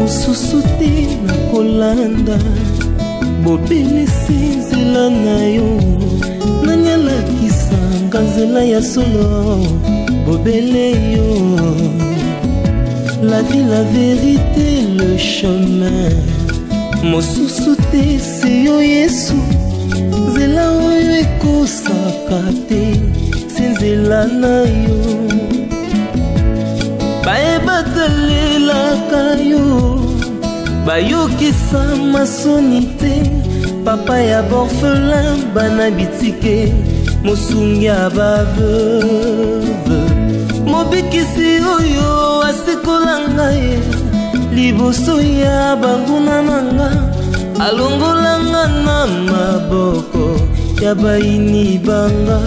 mosusu te nakolanda bobelisi nzela na yo nani alakisanga nzela ya solo bobele yo la vie, la vérité, le chemin mosusu te se yo Yesu nzela oyo ekosaka te se nzela na yo bayebatalelaka yo bayokisa masoni te papa ya borphelin bana bitike mosungi ya baveuve mobikisi oyo asekolanga ye liboso ya banguna nanga alongolanga na maboko ya baini banga.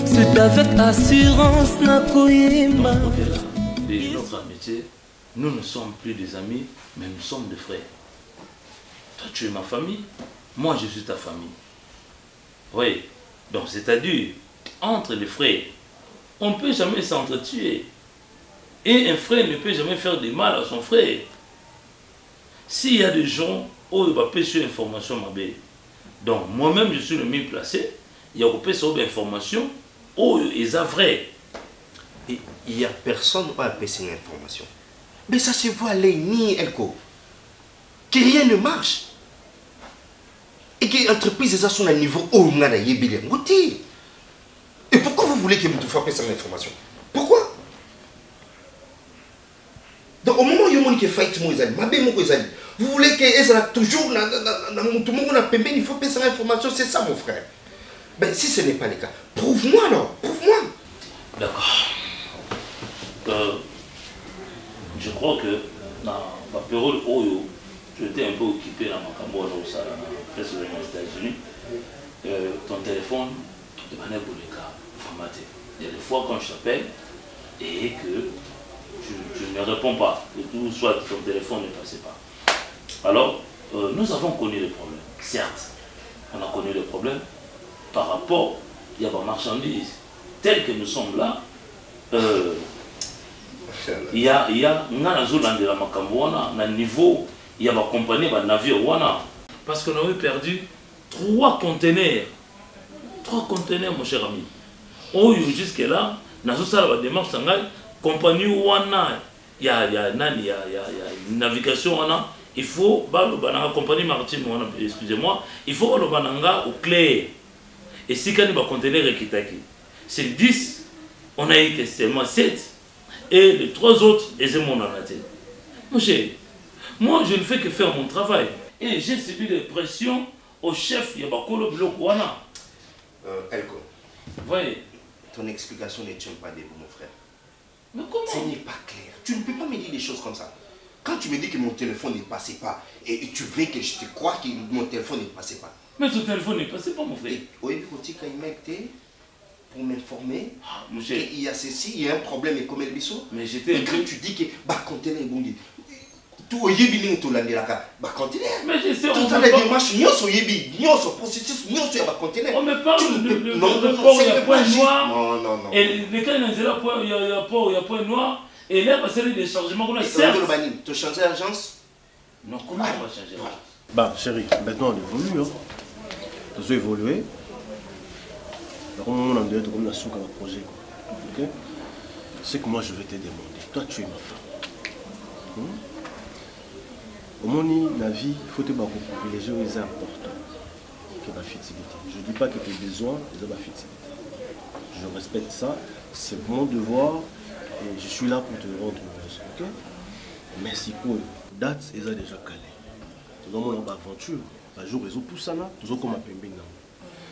C'est avec assurance nakoyemba. De notre amitié, nous ne sommes plus des amis, mais nous sommes des frères. Toi, tu es ma famille, moi, je suis ta famille. Oui, donc c'est-à-dire, entre les frères, on ne peut jamais s'entretuer. Et un frère ne peut jamais faire du mal à son frère. S'il y a des gens où il va payer sur l'information, ma belle. Donc, moi-même, je suis le mieux placé. Il y a coupé sur l'information. Oh, ils sont vrais. Et il n'y a personne qui a payé cette information. Mais ça se voit les ni elko. Que rien ne marche. Et que l'entreprise est à son niveau où on a des billets. Et pourquoi vous voulez que vous fassiez cette information? Pourquoi? Donc au moment où il y a fight, vous voulez que toujours tout le monde a payé, il faut payer cette information, c'est ça mon frère. Ben si ce n'est pas le cas, prouve-moi alors, prouve-moi. D'accord. Je crois que dans la période où j'étais un peu occupé dans ma campagne, presque aux États-Unis, ton téléphone, de manière pour les cas, formaté. Il y a des fois quand je t'appelle et que je ne réponds pas, que tout soit ton téléphone ne passait pas. Alors, nous avons connu des problèmes. Certes, on a connu des problèmes par rapport à la marchandise. Tel que nous sommes là, il y a un niveau, il y a une compagnie, un navire. Parce qu'on avait perdu 3 conteneurs. 3 conteneurs, mon cher ami. Oh, jusque là, nous avons fait la démarche, compagnie wana, il y a une navigation, il faut, la compagnie maritime, excusez-moi, il faut le bananga au clair. Et si quand il va contenir c'est 10, on a eu seulement 7, et les 3 autres, ils ont mon anaté. Mon cher, moi je ne fais que faire mon travail. Et j'ai subi des pressions au chef Yabakolo Blokwana. Elko, voyez. Ton explication ne tient pas debout, mon frère. Mais comment? Ce n'est pas clair. Tu ne peux pas me dire des choses comme ça. Quand tu me dis que mon téléphone ne passait pas, et tu veux que je te croie que mon téléphone ne passait pas. Mais ton téléphone ne passait pas, mon frère. Oui, pour m'informer qu'il y a ceci, il y a un problème et comme elle dit. Mais j'étais. Et quand tu dis que bah conteneur est bon, tout au yébi tout l'année là, bah conteneur. Mais je sais. Tout ça les démarches, n'y a pas yébi, n'y a pas processus, n'y a pas conteneur. On me parle de port, il y a point noir. Non. Et les cas, il y a port, il y a point noir. Et là, parce que des changements qu'on a certes. Tu as changé d'agence? Non, comment on va changer d'agence? Bah chérie, maintenant on évolue. Nous avons évolué. Donc on a un comme la soupe à projet. Ok? C'est que moi je vais te demander. Toi tu es ma femme. Au moment de la vie, il faut te privilégier les importants. Que la fertilité. Je ne dis pas que tes besoins, c'est la fertilité. Je respecte ça. C'est mon devoir. Et je suis là pour te rendre heureuse. Ok? Merci pour date, ils ont déjà calé. Nous avons une aventure. Un jour, ils ont tout ça là. Nous avons comme un pembing.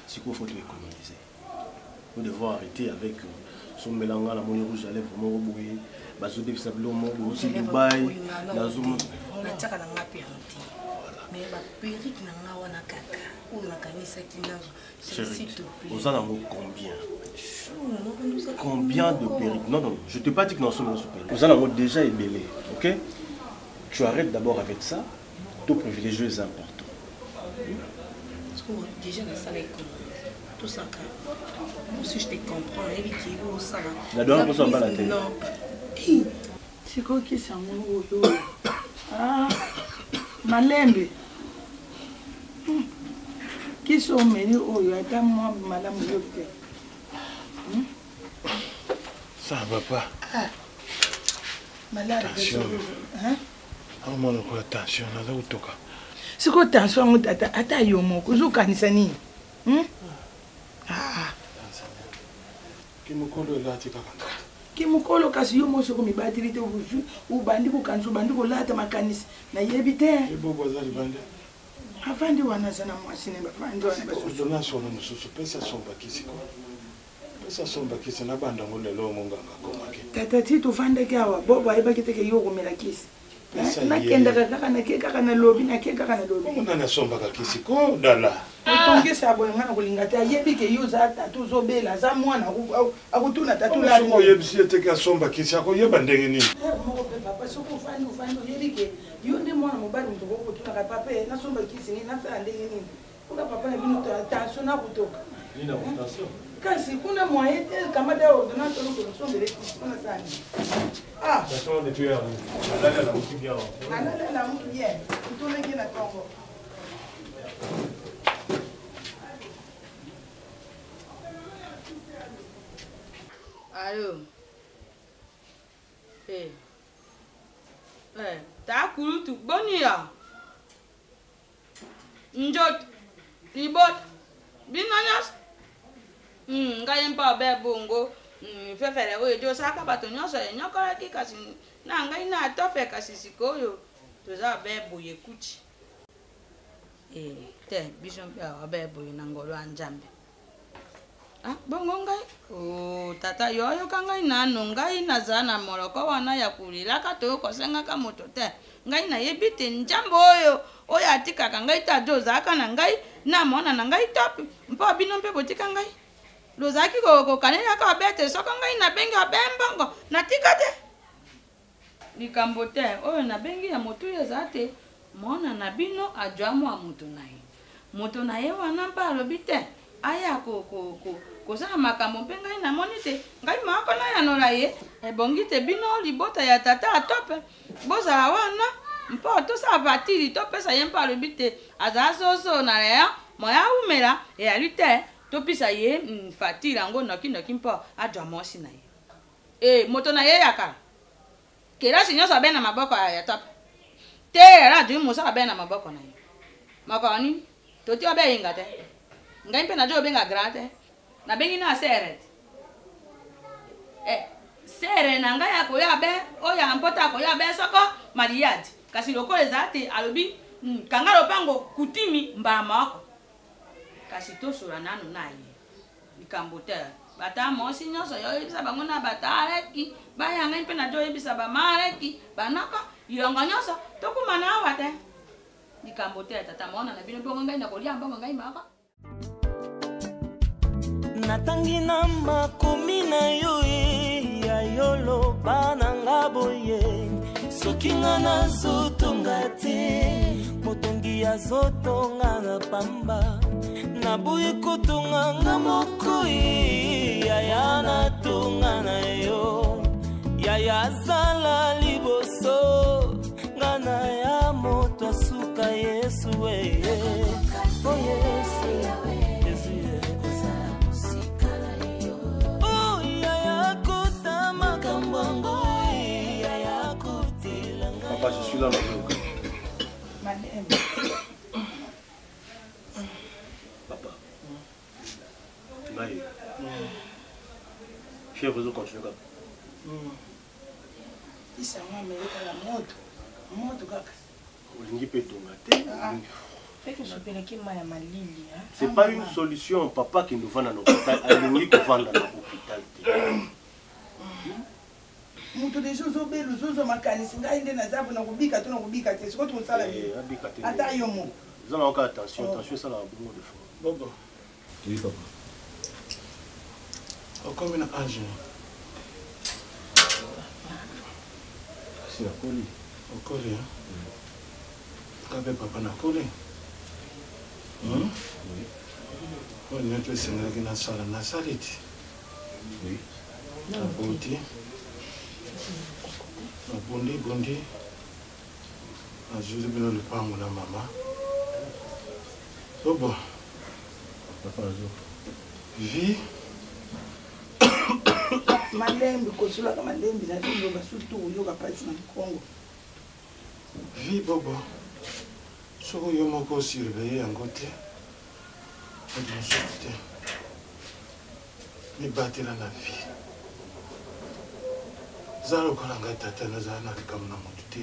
C'est quoi, il faut économiser. Nous devons arrêter avec son mélange, la monnaie rouge à lèvres, vraiment rebouillé. Bazo de Sablomo, aussi Dubaï. La zone. Mais la périque n'a pas de caca. Ou la canisse qui n'a pas. S'il te plaît. Vous en avez combien? Combien de périques? Non, je ne t'ai pas dit que nous sommes dans ce périque. Vous en avez déjà ébélé. Ok? Tu arrêtes d'abord avec ça. Tout privilégié est important. Parce que déjà, dans ça, tout ça, si je te comprends, il y a ça. La dernière fois, ça va la télé. Non. Siko kisa mungu huyo. Malembe. Kiso umeli huyo hata mwa malamu yote. Ça va pas. Malade. Hein? Amona ko attention na za utoka. Siko tension mutata ata yomo kuzukanisa nini? Kimukolo lati kakanda. Kimukolo kasi yomo soko mibatirite uju ubandi kukanzu bandi kolata makanisi na yebite. Ibobo za libande. Afandi wanazana mwasine bafandi wana basu. Ordonnance wana mususu pesa somba kisiko. Pesa somba kisi na banda ngolelo munganga komake. Tata titu fanda kyawa bobo ayibakiteke yoko mela kisi. Na kenda kaka na keka kana lobi na keka kana lobi. Munga na somba kakisi ko dala. Utongesa abo ngana kulingata yebike yuza tatu zobela za mwana akutuna tatu la. Sumo yebisi eteke asomba kisi ako yeba ndenge nini? Moko pe papa soko ufani yebike yonde mwana mobali mtoko kutuna ka papa na somba kisi ni na fa ndenge nini. Kuna papa na bino tension na kutoka. Nina tension. Kasi kuna mwaete kama da ordonnance ko sombele kisi kuna sana. Tension de tuer. Nalala la mtu bien. Nalala la mtu bien. Utone kina tongo. Allô. Ta kurutu bonia. Njot. Libot. Binanyas. Ngai mpa be bongo. Fefere o ejo saka bato nyoso nyokora ki kasi na ngai na tope kasi sikoyo. Toza be boye kuchi. Te bishon pia be boye na ngolo anjambe. Bongo ngai tata yoyo kangai nanu ngai nazana moroko wana ya kulila kato ko senga ka moto te ngai na yebite njambo oyo atika kangai ta doza kana ngai na mona na ngai top mpo bino mpe botika ngai lozaki ko kanela ka bete soko ngai na benga bembongo na tikate likambo te oyo na bengi ya moto ya zate mona na bino ajwamu a moto na ye wana mpa lobite aya kosa makambo mpe ngai namoni te ngai moko na yanola ye ebongi te bino libota ya tata atope bozala wana mpo tosa batiri topesa ye mpo alobi te azala soso na leya moya umela eyali te topesa ye fatire yango noki mpo ajwa mosi na ye moto na ye yakala kelasi nyonso abe na maboko ya tope te radio mosala abe na maboko na ye makolo nini toti obe yinga te ngai mpe najo obenga grand te na bengi na seret sere na ngai akoya be oya mpota akoya be soko mariage kasi lokole zate alobi kanga lopango kutimi mbala moko kasi tosula nanu na ye likambo te bata mosi nyonso yo yebisa bango na bata areki baya ngai mpe najo yebisa bamareki banaka yongo nyonso tokumana awa te likambo te tata mona na bino bongo ngai nakolia mbongo ngai maka natangi na makomi na yo ya yolo bananga boye soki nga nazotonga te motongi azotonga na pamba naboyi kotonga nga moko yaya natonga na yo yaya azala liboso nga na ya moto asuka yesu oh yesu Papa, je suis là maintenant. Papa. Maï. Fièvre, vous continuez comme. Isa mwa meleka la moto kaka. Olingi pe tomate. C'est pas une solution, papa qui nous vend dans l'hôpital. Olingi qui vend dans l'hôpital. Mutu de zozo belu zozo makanisi ngai nde na zabu na kubika tu na kubika te siko tu sala bi ata yomo vous avez encore attention ça là beaucoup de fois Bobo oui papa comme une âge c'est la colis encore hein kabe papa na colis oui on est tous senga kina sala na saliti oui na boti Bondi. Azuli bino lupango na mama. Bobo. Papa Azo. Vi. Malembi kosulaka malembi na zoba surtout yoga pasi na Congo. Vi Bobo. Soko yo moko surveiller yango te. Te. Mi batela na vie. Zalo kola ngai tata na zana likamu na mutu te.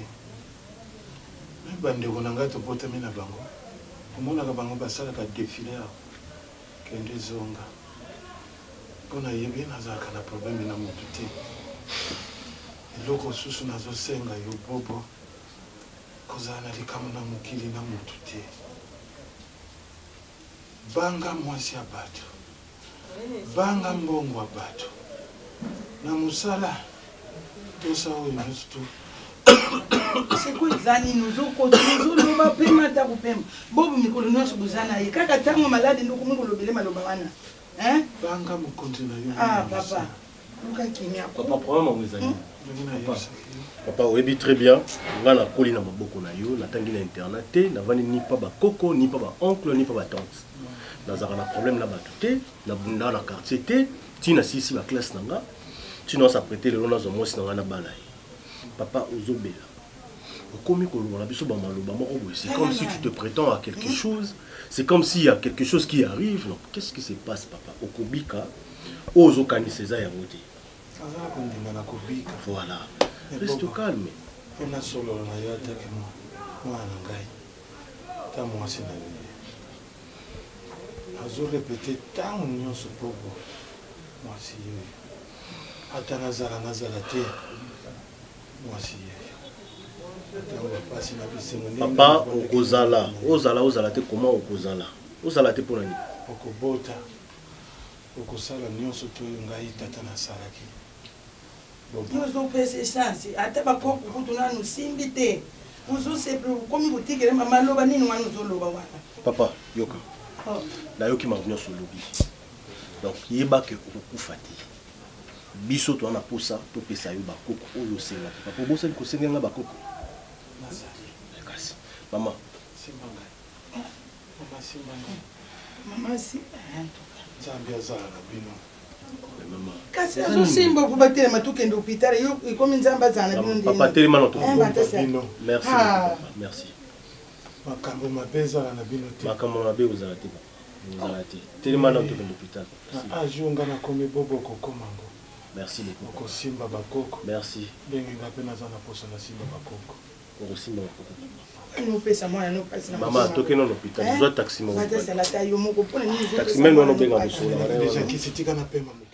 Mi bandeko na ngai tobotami na bango. Omonaka bango basalaka défilé awa. Kende zonga. Mpona yebi nazalaka na problème na mutu te. Eloko susu nazosenga yo Bobo. Kozala na likamu na mokili na mutu te. Banga mwasi ya bato. Banga mbongo ya bato. Na musala. Tosa oyo nyusu. C'est quoi zani nous loba pema ta kupema. Bobo mikolo nyonso bozana ye kaka tango malade ndoko mikolo bele maloba wana. Hein? Banga mukonzi na yo. Ah papa. Luka kimia ko. Papa problème ngezali. Papa oyebi très bien. Nga na koli na maboko na yo, natangi na internet te, navani ni pa ba koko, ni pa ba oncle, ni pa ba tante. Nazaka na problème na bato te, na bunda na quartier te, tina sisi ba classe nanga. Tino sa prêter le long dans moi na na bana. Papa ozobela. Okomi kolo na biso ba maloba moko boye. C'est comme si tu te prétends à quelque chose. C'est comme s'il y a quelque chose qui arrive. Donc qu'est-ce qui se passe papa? Okobika ozo kani César ya moté. Azala kondima na kobika. Voilà. Reste calme. On a solo na yo ataki moi na ngai. Ta mwasi na yo. Azo répéter tant nyonso Bobo. Mwasi yo. Ata nazala te. Mwasi yo. Papa okozala, ozala te comment okozala? Ozala te pona ni. Okobota. Okosala nyonso to ngai tata na salaki. Nous pèse chance. Ata ba ko kutuna no simbite. Uzo se komi butikere mama loba nini wana uzoloba wana. Papa, yoka. Na yoki ma nyonso lobi. Donc yeba ke okufa te. Biso to na posa to pesa yo bakoko oyo senga. Papa bosa ko senga nga bakoko. Kasi. Mama. Simbanga. Mama simbanga. Mama si. Zambia zala na bino. Mama. Kasi azo simba ko batele matukende hôpital yo ikomi nzamba zana bino ndine. Papa telema na to bino. Merci papa. Merci. Makambo mabeza na bino te. Makambo mabe uzala te. Uzala te. Telema na to hôpital. Ah jonga na komi Bobo kokomango. Merci beaucoup. Oko simba bakoko. Merci. Bengi ngape na zana posa na simba bakoko. Oko simba bakoko. Nous pesa moi no pesa na. Maman toke na l'hôpital. Zo taxi mo. Bata sala ta yo moko pona ni zo. Taxi men no benga busula. Déjà qui sitika na pema moke.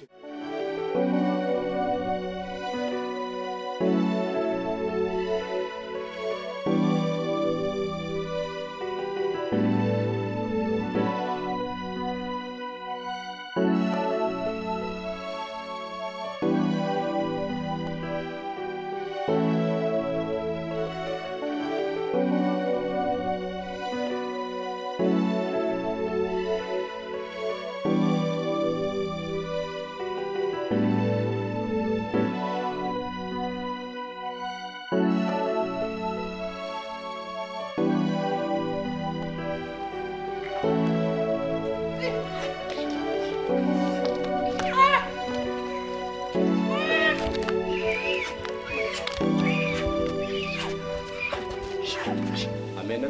Amen.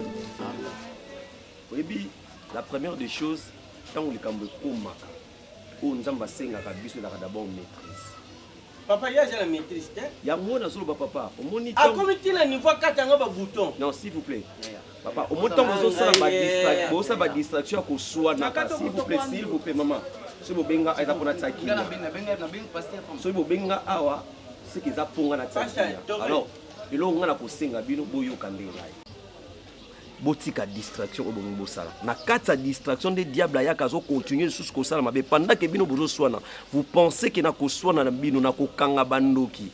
Oui, la première des choses, tant que les cambo komaka, on nous a senga kabiso na d'abord maîtrise. Papa, il y a la maîtrise. Il y a mon solo papa. Au moniteur. À combien de niveau 4 ans ba bouton? Non, s'il vous plaît. Papa, au moniteur vous ça ba distraction ko soit na s'il vous plaît maman. Si vous benga aza pona tsaki. Si vous benga awa, c'est qu'ils a ponga na tsaki. Alors, il on a ko senga bino boyo kandela. Botika distraction au bon sala. Na kata distraction des diables ya kazo continuer sous ko sala mabe pendant que bino bozo swana. Vous pensez que na ko swana na bino na ko kanga bandoki.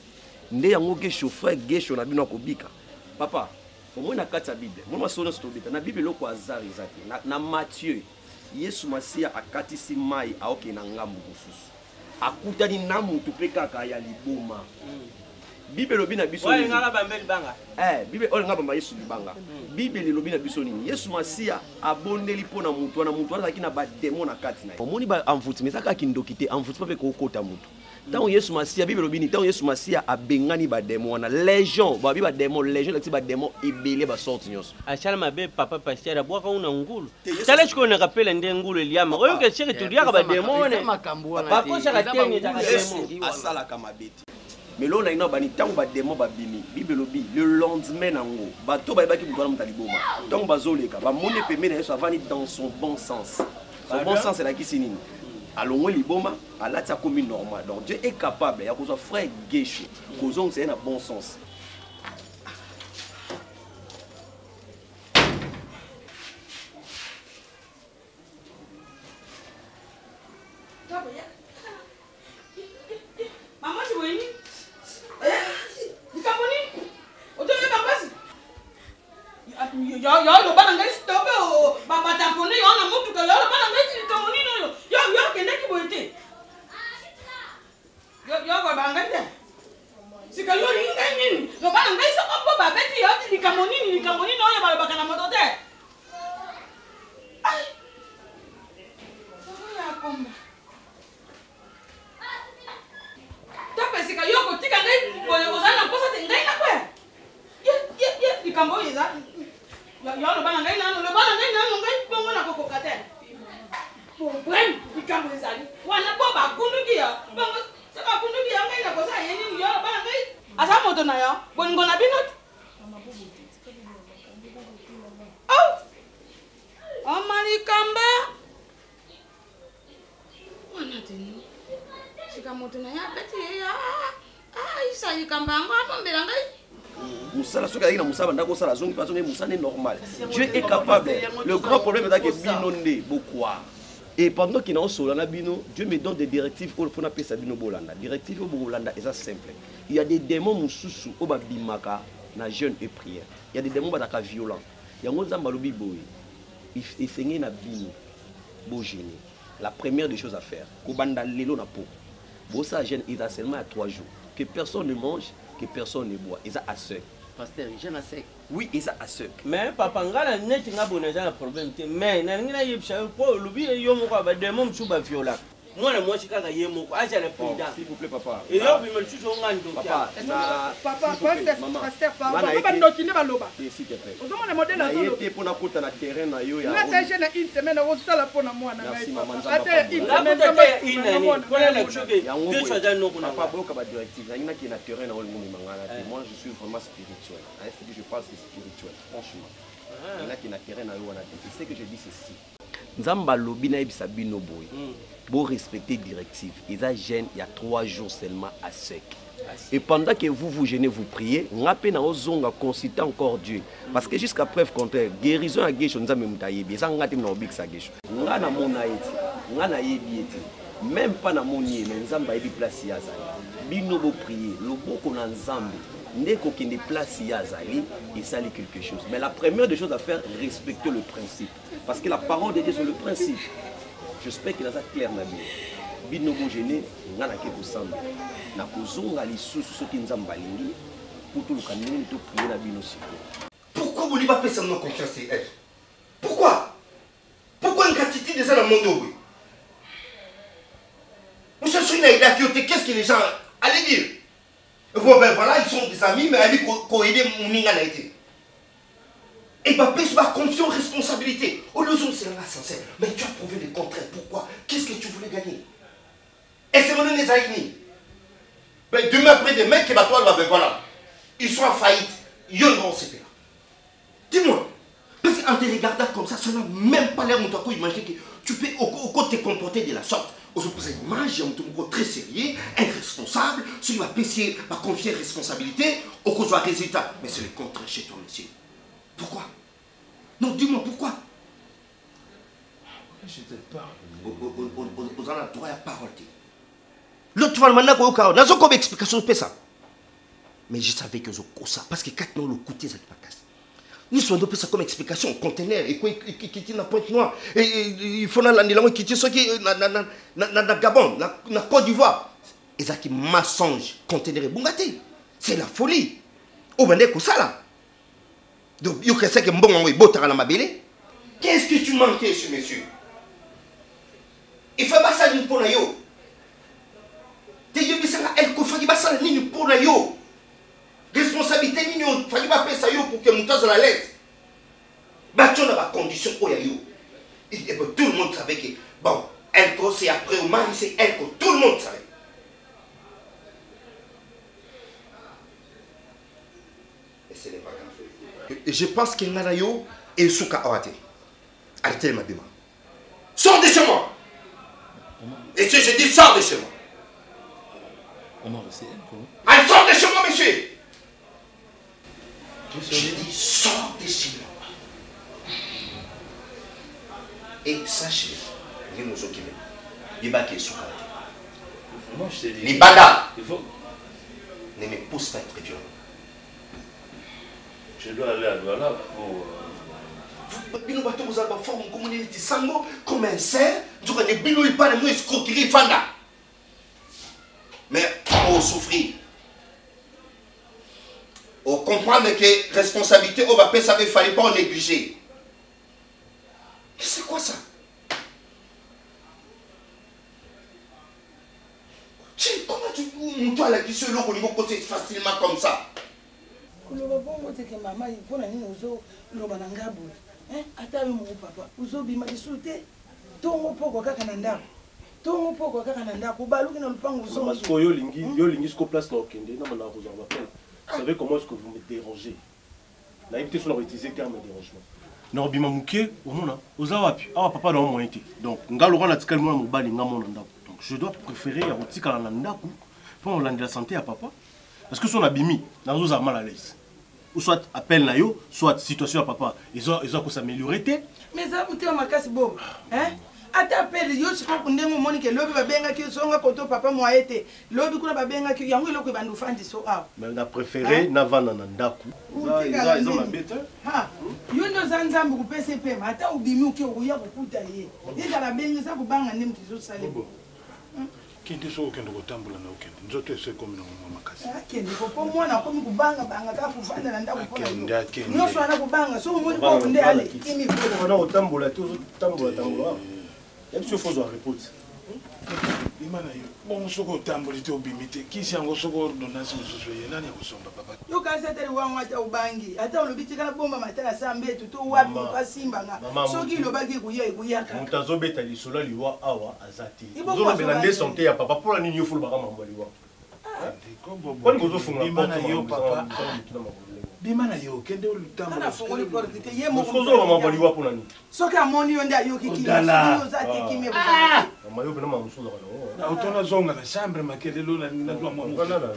Nde yango ke chauffeur gesho na bino ko bika. Papa, au moins na kata Bible. Moi sona stobita na Bible loko azari zati. Na Matthieu, Yesu Masia akatisi mai aoke na ngambu kususu. Akutani na mutu pe kaka ya liboma. Bible lobi na biso. Ouais, ngala bambeli banga. Bible oyo ngaba ba Yesu libanga. Bible lobi na biso nini? Yesu Masia abondeli pona mutu na mutu azaki na ba démon na kati na. Omoni ba envoûté mais saka kindokité envoûté pas ko kota mutu. Tant Yesu Masia Bible lobi ni tant Yesu Masia abengani ba démon na légion, ba bi ba démon légion lati ba démon ebele ba sorti nyos. Achala mabe papa pasteur abwaka una ngulu. Tala chiko na kapela nde ngulu eliama. Oyo ke chiri tuliaka ba démon ne. Papa shaka tenye ta démon. Asala kama beti. Mais là, on a une bonne temps, ba démon ba bimi. Bible lobi le lendemain nango. Bato ba baki butwana mutaliboma. Tant bazoleka, ba mone pemé na Yesu avani dans son bon sens. Son bon sens c'est la kisinini. Allons liboma, à la tia comme normal. Donc Dieu est capable, il y a besoin frère Guécho, causons c'est un bon sens. Maman, tu vois une? Yo lo bana ngai stop o baba tapone yo na mutu ka yo lo bana ngai kamoni no yo kende ki boite yo baba ngai sika yo ringa nini lo bana ngai so ko baba beti yo ni kamoni no yo baba kana moto te ai ya komba tape sika yo ko tika ngai boyo ozana kosa te ngai na kwe ye ni kambo yeza yo lo bana ngai nano ngai bongo na koko kate problem ikambo ezali wana bo ba kunduki ya bongo se ba kunduki ya ngai na kosa yeni yo lo bana ngai asa moto na yo boningo na binot oh mali kamba wana teni sika moto na ya beti ya isa ikamba ngwa mbela ngai Moussa, ce qui est Moussa, ndako sala zongi parce que Moussa n'est normal. Dieu est capable. Le grand problème est que binonde beaucoup. Et pendant qu'il est en solana bino, Dieu me donne des directives pour qu'on appelle ça bino bolanda. Directives au bolanda, c'est simple. Il y a des démons mususu au babimaka na jeûne et prière. Il y a des démons bataka violents. Il y a un malobi boy. Il fait na bino bo génie. La première des choses à faire, kobanda lelo na po. Bo ça jeûne il a seulement à 3 jours. Que personne ne mange, que personne ne boit. Ils ont à sec. Pasteur, jeune à sec. Oui, ils ont à sec. Mais papa ngala net nga boneza na problème te. Mais na ngina yebsha ko lubi yo moko ba démon msuba viola. Moi moi chikaka ye moko acha le président. S'il vous plaît papa. Et yo bimel chucho ngando. Papa, pasteur, papa ndokine baloba. S'il te plaît. Ozomona modèle na zolo. Yete pona kota na terrain na yo ya. Na taje na une semaine o sala pona mwana ngai. Ate une semaine pona le choke. Deux choses à nous papa boka ba directive. Na ki na terrain na olmo mangala. Moi je suis vraiment spirituel. Je pense c'est spirituel franchement. Na ki na terrain na yo wana. C'est que je dis ceci. Nzamba lobi na ebisa bino boy. Pour respecter directive, ils a gêné il y a 3 jours seulement à sec. Et pendant que vous gênez, vous priez, on a peine à consulter encore Dieu. Parce que jusqu'à preuve contraire, guérison à guécho, nous avons même taillé. Ça on a été dans big sa guécho. On a na mon aïti, on a na yebieti. Même pas na mon yé, mais nous avons pas place yaza. Bino bo prier, le bon qu'on a ensemble. Dès qu'on a des places yazali, il s'allie quelque chose. Mais la première des choses à faire, respecter le principe. Parce que la parole de Dieu c'est le principe. J'espère qu'il a ça clair na bien. Bino bo gêné, on a na quelque chose. Na kozonga lisusu ce qui nous ambalingi pour tout le canon to prier na bino siko. Pourquoi vous ne pas faire seulement confiance en elle? Pourquoi une quantité de ça dans le monde? Nous cherchons une idée qui qu'est-ce que les gens allaient dire? Bon ben voilà, ils sont des amis mais allez qu'on aider mon ninga na été. Et Mbappé se bat confiance, responsabilité. Au lieu de c'est là sincère. Mais tu as prouvé le contraire. Pourquoi? Qu'est-ce que tu voulais gagner? Et c'est mon les aïnis. Ben demain après demain, que bah toi, ben voilà. Ils sont en faillite. Ils vont se faire. Dis-moi. Parce qu'en te regardant comme ça n'a même pas l'air de toi imaginer que tu peux au te comporter de la sorte. On se pose une image, il y a un très sérieux, irresponsable, celui qui va payer, va confier responsabilité, au cause du résultat. Mais c'est le contraire chez toi, monsieur. Pourquoi? Non, dis-moi pourquoi? Je te parle. Vous en avez droit à parole. L'autre fois, je n'ai pas comme explication de ça. Mais je savais que je ça. Parce que quand nous le côté, ça pas casse. Nous sommes ça comme explication, conteneur, et qui tient la pointe noire. Et il faut l'année qui tient ce qui na Gabon, na Côte d'Ivoire. Et ça qui mensonge, conteneur et bongaté. C'est la folie. Au bandé ça là. Donc, yo que mbongo est beau na mabele. Qu'est-ce que tu manquais, ce monsieur? Il fait pas ça pour yo. Te yo bisanga elle ko faki ba ça ni pour yo. Responsabilité ni on faki ba pesa yo pour que montazo la l'aise. Ba tu na condition pour yo. Et tout le monde savait que bon, elle c'est après au mari c'est elle que tout le monde savait. Et ce n'est pas grave. Je pense que Nanayo et Souka Awate. Arrêtez ma bima. Sors de chez moi. Et si je dis sors de chez moi. Comment c'est elle quoi? Allez, sors de chez moi, monsieur. Je dis sors de chez moi. Et sachez, les mots qui m'aiment. Les bacs et Souka Awate. Moi je t'ai dit. Les bandas. Il faut. Ne me pousse pas à être violent. Je dois aller à Douala pour. Bino bato vous avez forme communauté sango comme un cerf, tu connais bino il parle nous escroquerie fanda. Mais on souffrir. On comprend que responsabilité au bapé ça ne fallait pas en négliger. C'est quoi ça? Comment tu peux toi la question là au niveau côté facilement comme ça? Kuloba bongo te ke mama ipona nini ozo loba na ngabu. Ata yo mo papa uzo bima disute. Tongo poko kaka na ndako. Tongo poko kaka na ndako baluki na lupango uzo. Parce que yo lingi ce place na okende na mana roza m'appelle. Vous savez comment est-ce que vous me dérangez? La évité sur utiliser le terme dérangement. Non bima muke omona oza wapi? Ah papa na moyen te. Donc ngalo rona tikali mwa mobali ngamona ndako. Donc je dois préférer ya otikala na ndako pour la santé à papa. Parce que son abimi na roza mal à l'aise. Ou soit appel na yo, soit situation à papa. Ils ont s'améliorer. Mais ça vous ma casse beau. Hein? Ata appel yo siko kundengo moni ke lobi babenga ki songa koto papa moi été. Lobi kuna babenga ki yango eloko bandu fandi so ah. Mais on a préféré navana na ndaku. Ils ont ma bête. Ha. Yo ndo zanzambu ku PCP ata ubimi uke uya kukuta ye. Ida la benga sa kubanga ndi mtizo salebo. Kende so okende kotambula na okende nzoto ese komi na mama makasi akende ko po mwana komi kubanga banga ka kuvanda na ndako pona akende no so ana kubanga so moni ko kunde ale kimi ko na otambola to tambola même si faut répondre imana yo bon soko tamboli te obimite kisi yango soko ordonnance mususu ye nani akusomba papa yo kasi tele wangu ata ubangi ata olobiti kana bomba matala sambe to wapi ka simba nga soki lobaki kuye kuyaka mutazo beta lisolo liwa awa azati zo bela nde santé ya papa pour la nini yo fulu baka mambo liwa Quand vous offrez imana yo papa bimana yo kende olutambo kana fongoli porte te ye mo ko zo mambo liwa pour la nini soki amoni yo nda yo kiki yo zati kimi bo mama yo bena mamusuza kana na utona zonga na chambre makelelo na twa mama banda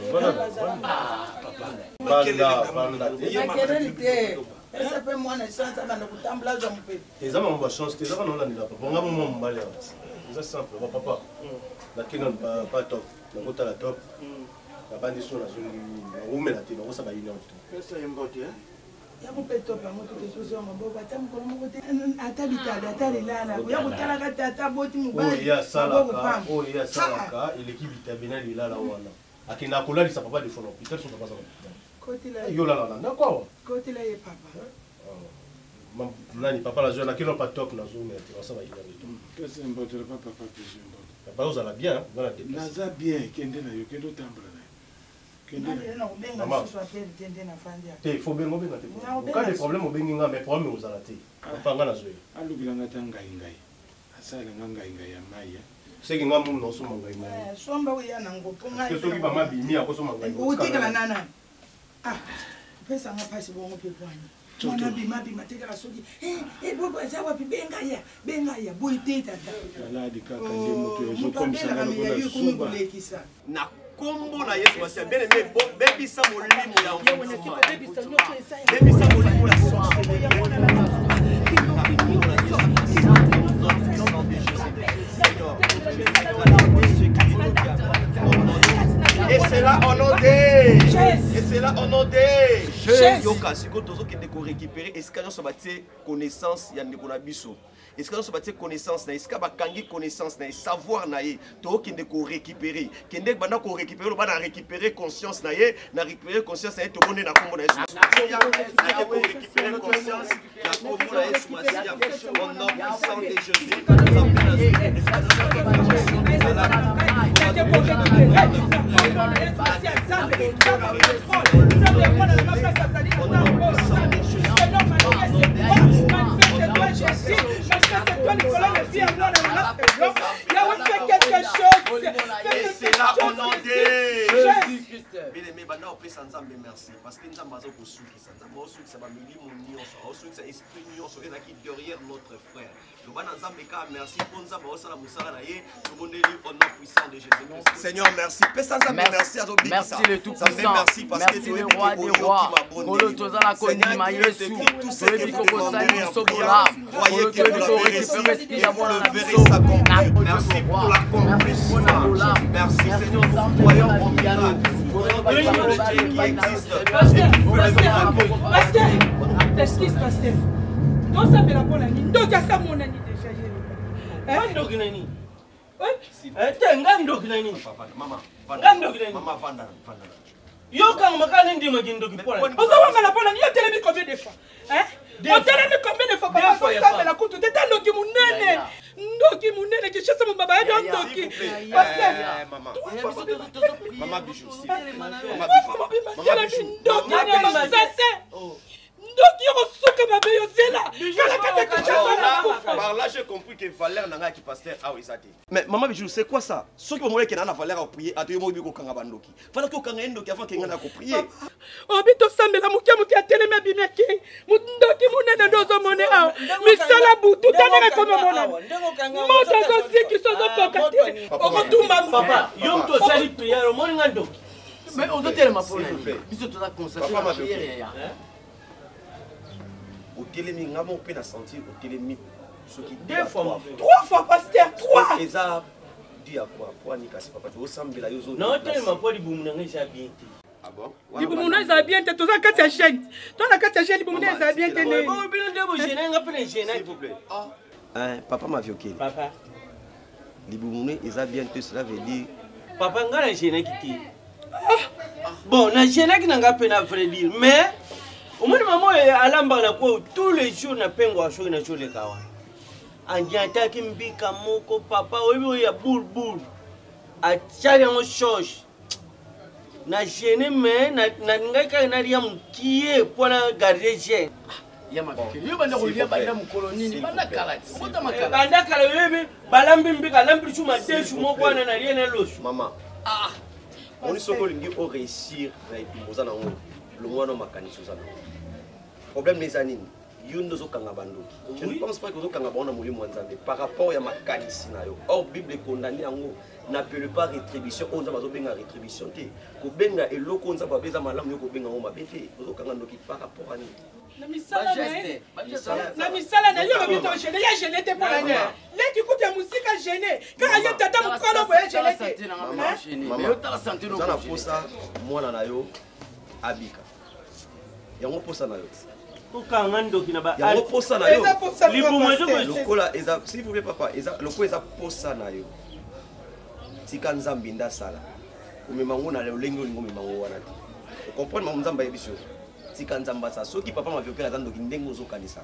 te esa pe mwana chance abanda kutambula za mpepe eza mambo ba chance te eza kana olandela papa bonga momo mbale ati eza simple ba papa na kinga pas top na kota la top na bandi so na zoni ngumela te na kosa ba yina to pesa imbote ya mpe top ya moto ke sozo mabo bata mukolo moko te ata bitala ata lilala ya kutala ka tata boti mubali ya salaka ileki bitabina lilala wana akina kolalisa papa de fona hôpital so papa ça kotila yo la na quoi kotila ye papa nani papa la jeune akino pas top na zo mais ça va yina to pesa imbote papa papa papa vous allez bien voilà naza bien kende na yo kende tambula na kende na ubenga so appel tende na fandi te faut bien ngombe na te quand les problèmes obengi nga mais problème vous allez te papa nga na zo alukila ngata ngai asala ngai ya maya c'est que nga mu no so ngai somba we yana ngopo ngai que soki ba mabimi akoso ngai utikala nana pesa nga pasi bongo pe kwani mwana bima tekala soki bobo eza wapi benga ya boite tata maladi kaka ndi moto ezokomisa ngana kona sumba na kombo na Yesu basi bien aimé bebisa molimo ya bebisa molimo ya et c'est là on yoka siko tozo kende ko récupérer escalion so batie connaissance ya ndeko na biso est-ce que nous avons connaissance, est-ce que nous avons connaissance, savoir, to kende ko récupérer, kende banda ko récupérer, on va récupérer conscience, na récupérer conscience, to bonne na kombo na Yesu. Ko récupérer conscience, na kombo na Yesu Masia, au nom puissant de Jésus. C'est là au nom de Jésus. Bien-aimé, maintenant on peut s'en dire merci parce que nous avons besoin de souki, ça va milieu mon nion, ça esprit nion, ça qui derrière notre frère. Nous allons nous merci pour nous avoir ça la moussara na yé, nous allons au nom puissant de Jésus. Seigneur, merci. Merci à Zobi. Merci le tout puissant. Merci parce que tu es le roi des rois. Kolo tozala konima Yesu. Toyebi kokosali biso bolamu. Croyez que vous l'avez reçu, vous le verrez s'accomplir. Merci pour l'accomplissement. Merci Seigneur, nous croyons en miracle. Excuse pasteur. Donc ça me la bonne année. Donc ça mon année déjà. Nani? Maman. Maman Vanda. Yo quand makana ndi magindo kipola. Oza la bonne année, yo télémi combien de fois? Hein? On télémi combien de fois papa ça me la compte tete ndoki munene. Ndoki munene ki chasa mon baba ya ndoki. Pasteur. Maman. Maman bijou. Maman bijou. Ndoki ya masase. Donc il reçoit ma belle par là j'ai compris que Valère n'a qui pasteur ah oui ça dit. Mais maman bijou c'est quoi ça? Ceux qui vont mourir qui n'a Valère à prier à tout moment ko kanga bandoki. Fallait que kanga ndoki avant qu'il ngana ko prier. Obito sambela mukia telema bimeki. Ndoki munene ndozo mone a. Misala butu tanere kono mona. Moto zo siki sozo kokate. Okotuma papa, yom to sali prière moni ndoki. Mais on doit tellement pour lui. Biso to la consacrer la prière. Au télémi, nous avons pu sentir au télémi. Deux fois, trois fois, pasteur, trois. Et ça, dit à quoi? Pour Nika, c'est pas au samedi là, ils ont. Non, tellement pas du boumounan, ils ont bien. Ah bon? Du boumounan, ils ont bien. Tu as quatre chaînes. Tu as quatre chaînes, du boumounan, ils ont bien. S'il vous plaît. Papa m'a vioqué. Papa. Les boumounan, ils ont bien. Cela veut dire. Papa, on a gêné qui t'est. Bon, on a gêné qui n'a pas pu vrai dire, mais. Au moins, maman est à l'ambala tous les jours na pengo à chaud na chaud les kawa. Andianta qui mbika moko papa oyo ya boule a tchali en choche. Na gêné mais na ngaka na ria mkié pour na garder gêne. Ya mabiki. Yo banda ko lia banda mukoloni banda kalati. Bota makala. Banda kala wewe balambi mbika lambi chuma deshu moko na ria na losu. Maman. Ah. On est sur lingi au réussir na ipimoza na ngo. Le mois non makani suzana. Problème les années. Yundo zo kanga bandoki. Je ne pense pas que zo kanga bana muli mwanzambe par rapport ya makani sinayo. Or Bible condamné ngo n'appelle pas rétribution. On va zo benga rétribution té. Ko benga eloko on va beza malamu yo ko benga ngo mabete. Zo kanga ndoki par rapport à ni. Na misala na yo bito gêné ya gêné té pour l'année. Leki kuta musika gêné. Car ya tata mukolo boye gêné. Mais yo ta santé no. Ça na posa mwana na yo abika. Yango posa na yo. Okangando kina ba. Yango posa na yo. Lokola eza s'il vous plaît papa, eza loko eza posa na yo. Tika nzambi nda sala. Omemango na lengo lingo memango wana. Vous comprenez ma nzamba yebiso. Tika nzamba sa soki papa ma viopela zando kindengo zo kanisa.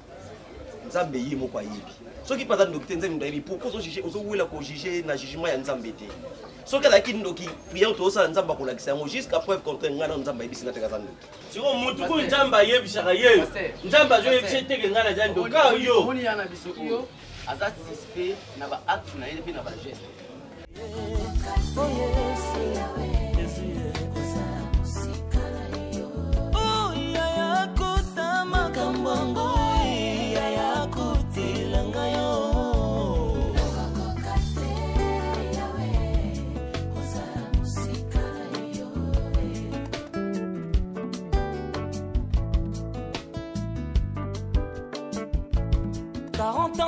Nzambe yimo kwa yibi. Soki pata ndokite nzambe ndayibi pour zo juger ozo wela ko juger na jugement ya nzambe te. Soki la kindoki prière to sa nzamba ko lakisa ngo jusqu'à preuve contraire ngana nzamba yebi singa teka zando. Siko mutu ko nzamba yebi shaka ye. Nzamba zo yebi teke ngana zando ka yo. Moni yana biso yo. Azat suspect na ba acte na yebi na ba geste.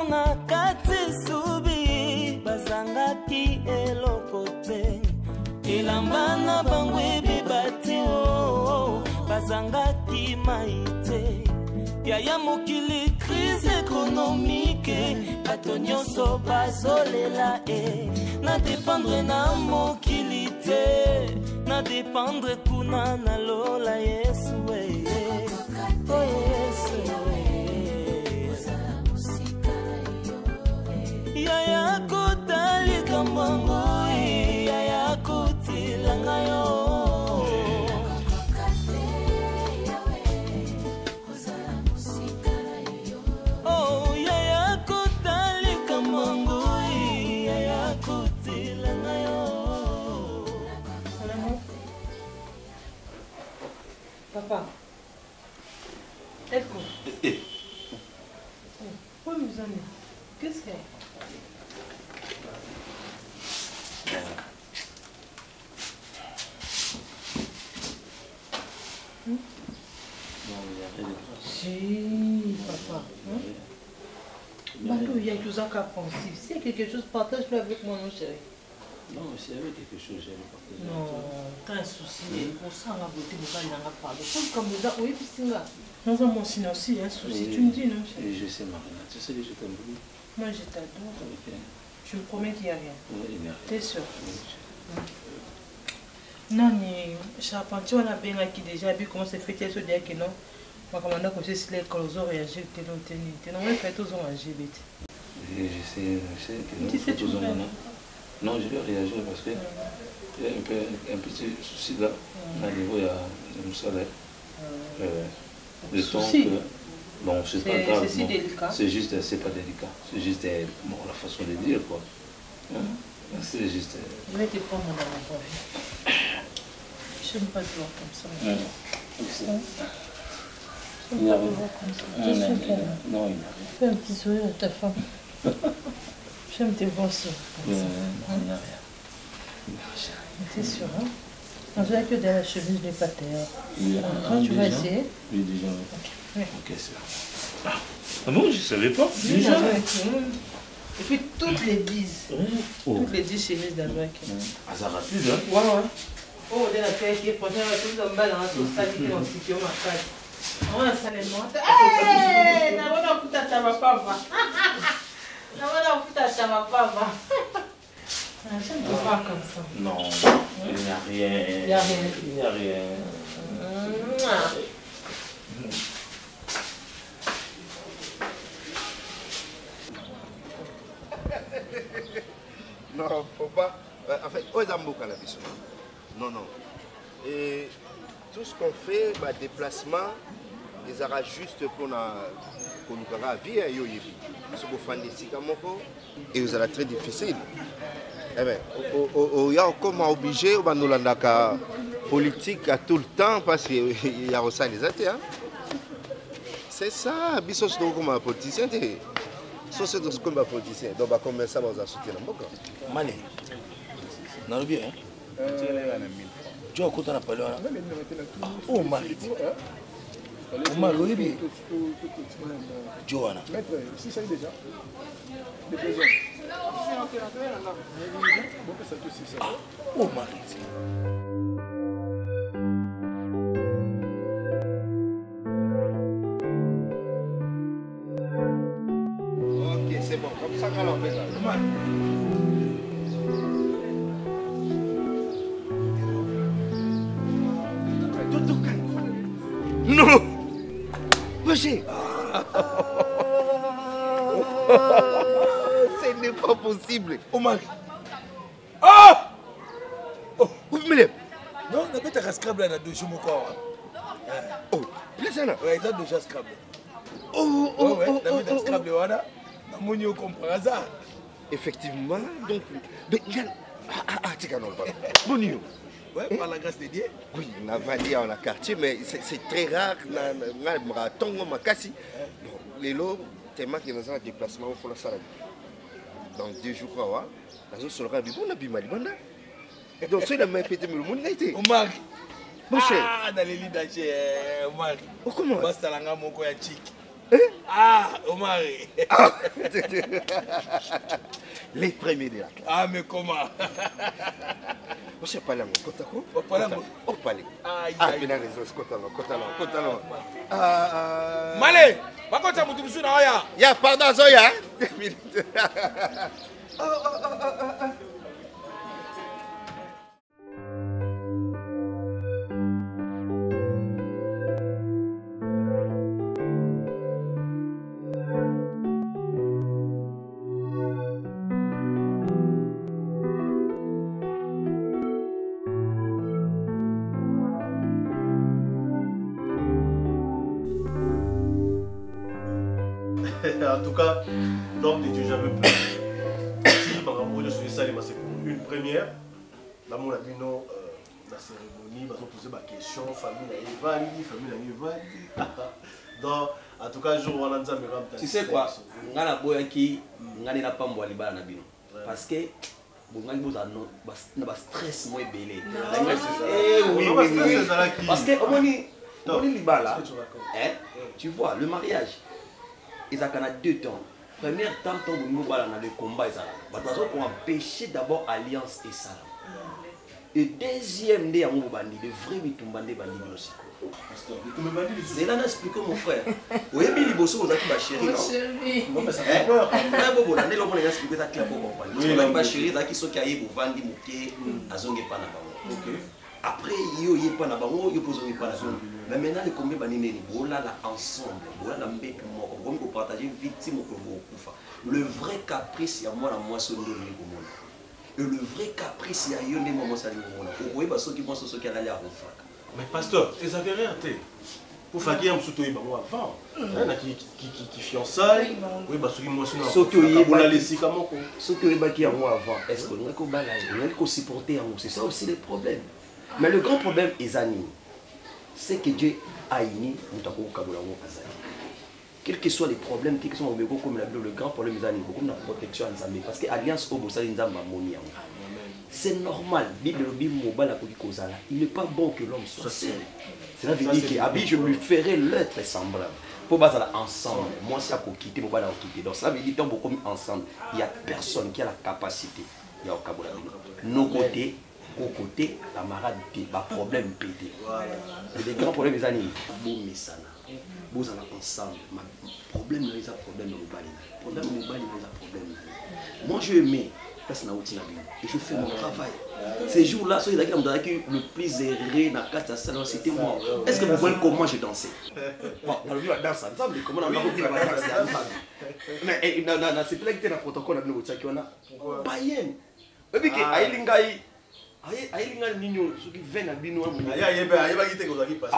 na kati subi bazangaki eloko te elamba na bango ebebati o bazangaki mai te yaya mokili crise économique bato nyonso bazolela na dépendre na mokili te na dépendre kuna na lola yesu o yesu yaya kotalika mbango yaya kotilanga yo Papa, Elko. Où nous en est? Qu'est-ce qu'il y a? Non, il n'y a rien de grave. Si, papa. Malou, il y a tout ça qu'à penser. Si y a quelque chose, partage-le avec moi, mon chéri. Non, s'il y avait quelque chose, j'allais partager. Non, t'as un souci. Pour ça, la beauté, vous allez en parler. Comme vous avez, oui, puis non, non, moi, sinon aussi, un souci, tu me dis, non? Je sais, Marina. Tu sais que je t'aime beaucoup. Moi, je t'adore. Tu me promets qu'il n'y a rien. Oui, il n'y a rien. T'es sûr? Non, mais charpentier, on a bien acquis déjà, puis comment c'est fait, tu se dire que non. Moi, comme on a conseillé si les colons ont réagi, tu n'as pas fait tous ont réagi, bête. Je sais que nous, tous ont. Non, je vais réagir parce que il y a un petit souci là, à niveau de mon salaire. Le temps que. Bon, c'est pas grave. C'est si délicat. C'est juste, c'est pas délicat. C'est juste bon, la façon de dire quoi. C'est juste. Je vais te prendre mon amour. Je n'aime pas te voir comme ça. Il n'y a rien. Je suis bien. Non, il n'y a rien. Fais un petit sourire à ta femme. J'aime tes bons sourires. Il n'y a rien. T'es sûr, hein? On dirait que dans la chemise, je n'ai pas terre. Quand tu vas essayer? Oui, déjà. Ok, c'est là. Ah bon, je ne savais pas. Déjà. Et puis toutes les 10. Toutes les 10 chemises d'Azouak. Ah, ça rapide, hein? Ouais, ouais. Oh, on a la paix qui est prochaine, tout le monde dans la société qui est en situation à faire. On a ça les notes. Hé! N'a pas foutu à ta papa. N'a pas foutu à ta papa. Je ne peux pas comme ça. Non, il n'y a rien. Il n'y a rien. Il n'y a rien. Non, faut pas. En fait, aux amours cannabis. Non, non. Et tout ce qu'on fait, bah, déplacement, ils auront juste pour nous vie à Yoyebi. Parce que vous faites des sikamoko et vous allez très difficile. Eh bien, il y a comment obligé, on nous l'a politique à tout le temps parce qu'il y a aussi les athées. C'est ça, bisous de comme politicien. C'est de comme politicien. Donc, on commence à vous soutenir. Mané, non, bien. Tu as écouté la parole. Oh, Marie. Omar, oui. Johanna. Si ça y est déjà. Oh, Marie. Ok, c'est bon. Comme ça, on fait ça. Non! Monsieur! Ce n'est pas possible! Omar! Ah! Oh! Où me lève? Non, on a fait un scrabble à 2 jours. Oh! Plaisant! Ouais, il a déjà scrabble. Oh! Oh! Ouais, on a fait un scrabble. On a mis comme par hasard. Effectivement, donc. Mais il y a. Ah, tu sais, non, pas. Bon, ouais, par la grâce de Dieu. Oui, on a validé en quartier, mais c'est très rare. On a marathon, on a cassé. Les lots, tellement qu'il y a un déplacement, il faut la salle. Dans 2 jours, quoi, la zone sera vivante, on a bimali banda. Donc, c'est la même pété, mais le monde a été. Omar. Mon cher. Ah, dans les lits d'Aché, Omar. Oh, comment? Basta la gamme, mon coin chic. Ah, Omar. Les premiers de la classe. Ah, mais comment? On sait pas là, mon côté. On parle là. On parle. Ah, il a raison, c'est côté là. Malé, pas quand tu as motivé sur la ya, pardon, Zoya. 2 minutes. En tout cas, donc j'avais pris. Je suis salé, c'est pour une première. Là, mon ami, la cérémonie, ils ont posé ma question, famille Evandi. Donc, en tout cas, jour où on a dit tu sais quoi, on a boyaki, on a n'a pas moi libéral na bino. Parce que on a un stress moins belé. Oui. Parce que on est libéral. Tu vois, le mariage. Ils ont 2 temps. Premier temps, on a le combat. On a empêché d'abord alliance et ça. Et deuxième, on a le vrai mitumbandé bandi aussi. C'est là expliqué mon frère. Oui, mais les bossons ont dit chérie. Non, mais ça fait peur. On a expliqué ça clair pour comprendre. On a chérie qui sont caillés pour vendre des moquets, à zone pas na après, il y a pas na bango, il y a pas na zone. Mais maintenant, les combien banini, voilà là ensemble, voilà là mbé pour moi, on partager victime pour vous. Le vrai caprice, il y a moi son dos et le vrai caprice, il y a eu des moments ça vous voyez pas ceux qui pensent ceux qui allaient à refaire. Mais pasteur, ils avaient rien été. Pour faire qu'il y ait un soutoï avant. Il y en a qui fiançailles. Oui, parce que moi, on a laissé comment soutoï qui avant. Est-ce qu'on a supporter c'est ça aussi le problème. Mais le grand problème, c'est que Dieu a uni quels que soient les problèmes, quels que soient les comme le grand problème, beaucoup de protection ensemble. Parce que l'alliance au Bossa c'est normal. Il n'est pas bon que l'homme soit seul. Cela veut dire que je lui ferai l'être semblable. Pour battre ensemble, moi si je quitter, je vais quitter. Donc ça veut dire que beaucoup ensemble, il n'y a personne qui a la capacité. Il y a nos côtés. Au côté, la marade, il problème pété. Les grands problèmes, les années, bon, mais ça n'a. Bon, ça n'a ensemble. Problème, il y a problème au Mobali. Problème au Mobali, il y a problème. Moi, je mets, et je fais mon travail. Ces jours-là, ceux qui ont le plus erré dans la carte, c'était moi. Est-ce que vous voyez comment j'ai dansé? Bon, on a vu la danse ensemble, comment on a vu la danse ensemble. Mais dans ce plan qui était dans le protocole, on a païen. Et puis, ayilinga nino soki vena bino amu ayeba kiteko zaki passe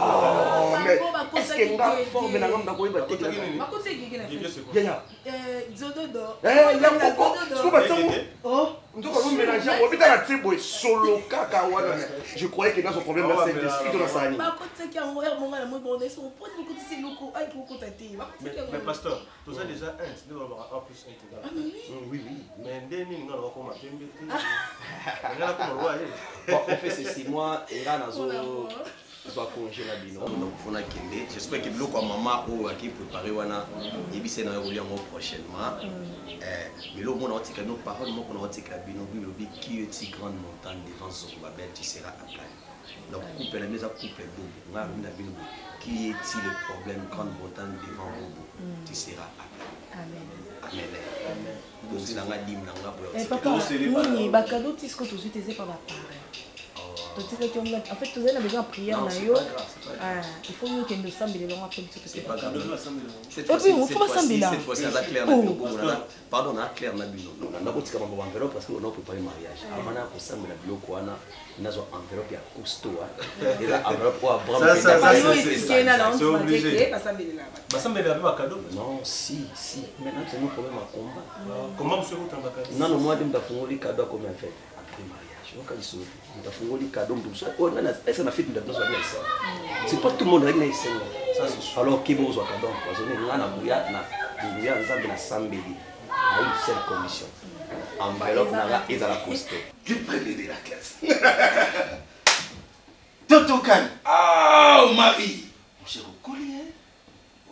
mais est-ce que nga forme na ngamba ko yeba teke makote gege ya na ya zododo la moko siko ba tsango oh ndoko ko mélanger o bita na tribo solo kaka wana je croyais que dans son problème là c'est l'esprit de la sani makote ki en rire mon gars moi bon son point de côté c'est loko ay ko tati mais pasteur tout ça déjà un c'est de avoir un plus intégral oui mais ndeni nga ko ma pembe nga ko mo wa bon, on fait ceci, moi, et là, je dois congé la bino. Donc, il faut qu'il j'espère que le maman ou qui préparer wana et puis c'est dans le prochainement. Mais le monde a nos paroles, moi qu'on a tiré la bino, qui est une grande montagne devant ce qu'on va belle, tu seras à plein. Donc, couper la maison, couper le bobo. Qui est le problème grande montagne devant bobo, tu seras à plein. Amen. Papa, oui, bakado tis que tu utilises par la parole. En fait, tu as besoin de prière. Il faut que tu ensemble les longs après ce que c'est. Cette fois-ci, c'est clair. Pardon, on a clair na bino. On a pas comment enveloppe parce qu'on a préparé mariage. Avant on a ensemble la biloko wana, on a enveloppe ya costaud. Et la enveloppe pour Abraham. C'est obligé. Non, si. Maintenant c'est nos problèmes à combat. Comment monsieur vous t'embacquez? Non, moi je me fais les cadeaux comme un fait après mariage. C'est pas tout le monde qui a ça. Alors, qui vous a empoisonné, on a une seule condition. Enveloppe est à la coste. Du premier de la classe. Tonton Kane. Ah, Marie. Mon cher Collier.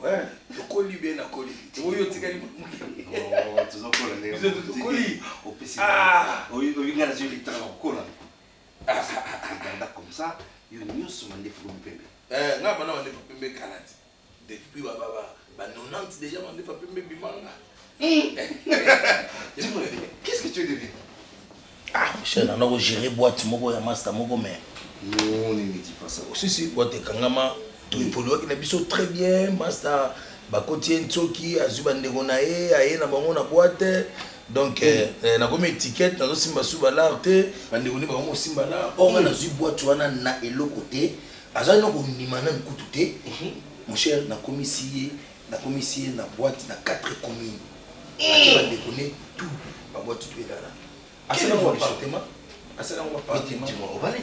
Ouais, tu colles bien à coller. Tu vois, tu gagnes. Oh, tu en colles. Tu colles. Au PC. Ah. Au lieu de la jolie temps en collant. Ah, comme ça, il y a une news sur mon défaut de bébé. Non, maintenant on est pas bébé canadi. Depuis baba, 90 déjà on est pas bébé bimanga. Qu'est-ce que tu es devenu? Ah, monsieur, on a géré boîte moko ya master moko mais. Non, ne me dis pas ça. Si, boîte kangama, tout évolue qui na biso très bien, master bakoti ntoki azuba ndeko na ye, aye na bango na boîte. Donc na comme étiquette na simba suba l'arte, bandeko ni bango simba la, on a zu boîte wana na eloko te, aza no ko nimana nkutu te. Mon cher na commissie na boîte na 4 communes. Qui va déconner tout la boîte tout est là. Assez dans mon appartement. Assez dans mon appartement. Dis-moi, au balai.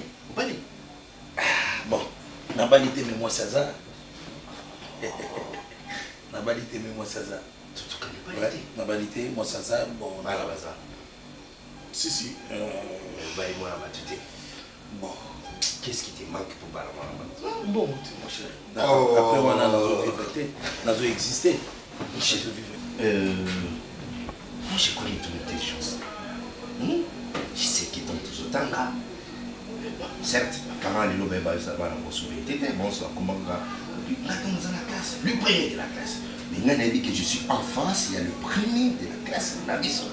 Bon, na balité mais moi ça ça. Na balité mais moi ça ça. Tu connais pas l'idée. Na balité moi ça ça bon à la base. Si. Baille moi la matute. Bon, qu'est-ce qui te manque pour bailler moi la matute? Bon, mon cher. Après on a nazo existé. Moi je connais ton intelligence. Je sais qu'ils t'ont tous autant là. Certes, quand les lobes ça va dans souveraineté, bon, ça comment dans la classe, le premier de la classe. Mais il a dit que je suis en face, il y a le premier de la classe, la mission.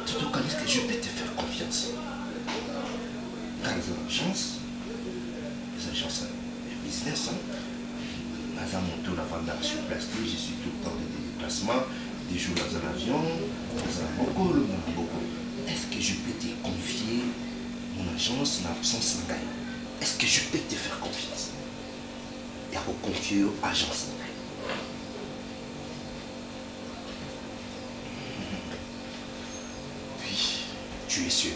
Tu te connais que je peux te faire confiance. Dans les agences de business, dans mon tour avant d'arriver sur place, je suis tout le temps de déplacement, des jours dans un avion, dans un beaucoup. Est-ce que je peux te confier mon agence en absence de gain? Est-ce que je peux te faire confiance? Il y a pour confier aux agences. Oui, tu es sûr.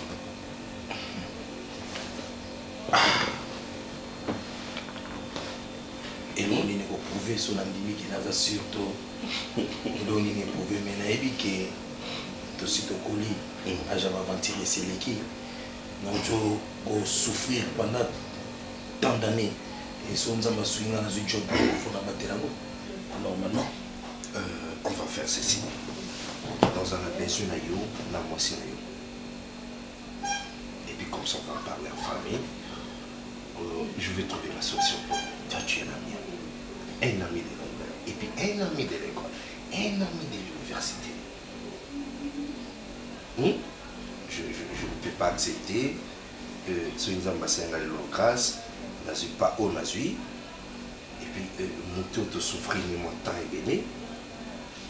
Et nous, on est pour prouver son ami qui n'a pas surtout. Et nous, on est pour prouver, mais il que tout ce que colis, j'avais aventuré c'est l'équipe. Nous avons souffrir pendant tant d'années. Et si on a souillé dans un job, il faut la battre. Alors maintenant, on va faire ceci. Dans un besoin, on a moitié. Et puis comme ça, on va parler en famille. Je vais trouver la solution. Toi, tu es un ami. Un ami de l'école. Et puis un ami de l'école. Un ami de l'université. Je ne peux pas accepter que ce qui est en grâce, n'a pas haut, n'a et puis mon taux de souffrir, mon temps est gagné.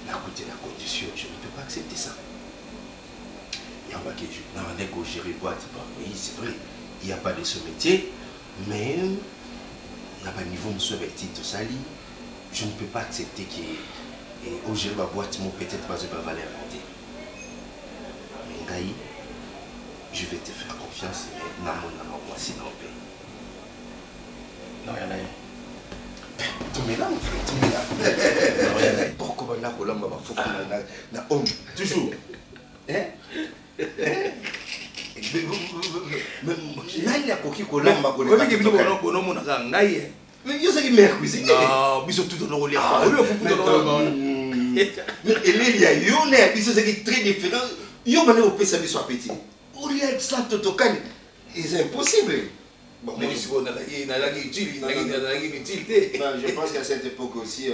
La côté de la condition, je ne peux pas accepter ça. Il y a un paquet de gérer boîte. Oui, c'est vrai, il n'y a pas de ce métier, mais il n'y a pas de niveau de titre sali. Je ne peux pas accepter que gérer la boîte, peut-être pas de valeur montée. Mais Gaï, je vais te faire confiance, mais non, voici dans le pays. Non, il y en a un. Tu me l'as, mon frère, tu me l'as. Non, il y en a un. Pourquoi on a un homme faut na homme toujours. Hein? Nani ya koki kolamba ko le biso bono mona ka ngai. Mais yo c'est mère cuisine. Non, biso tout dans le ah, mais il y a yo ne biso c'est très différent. Yo mané au pesa biso appétit. Ou il y a ça totokani. C'est impossible. Bon, mais si on a utile, je pense qu'à cette époque aussi,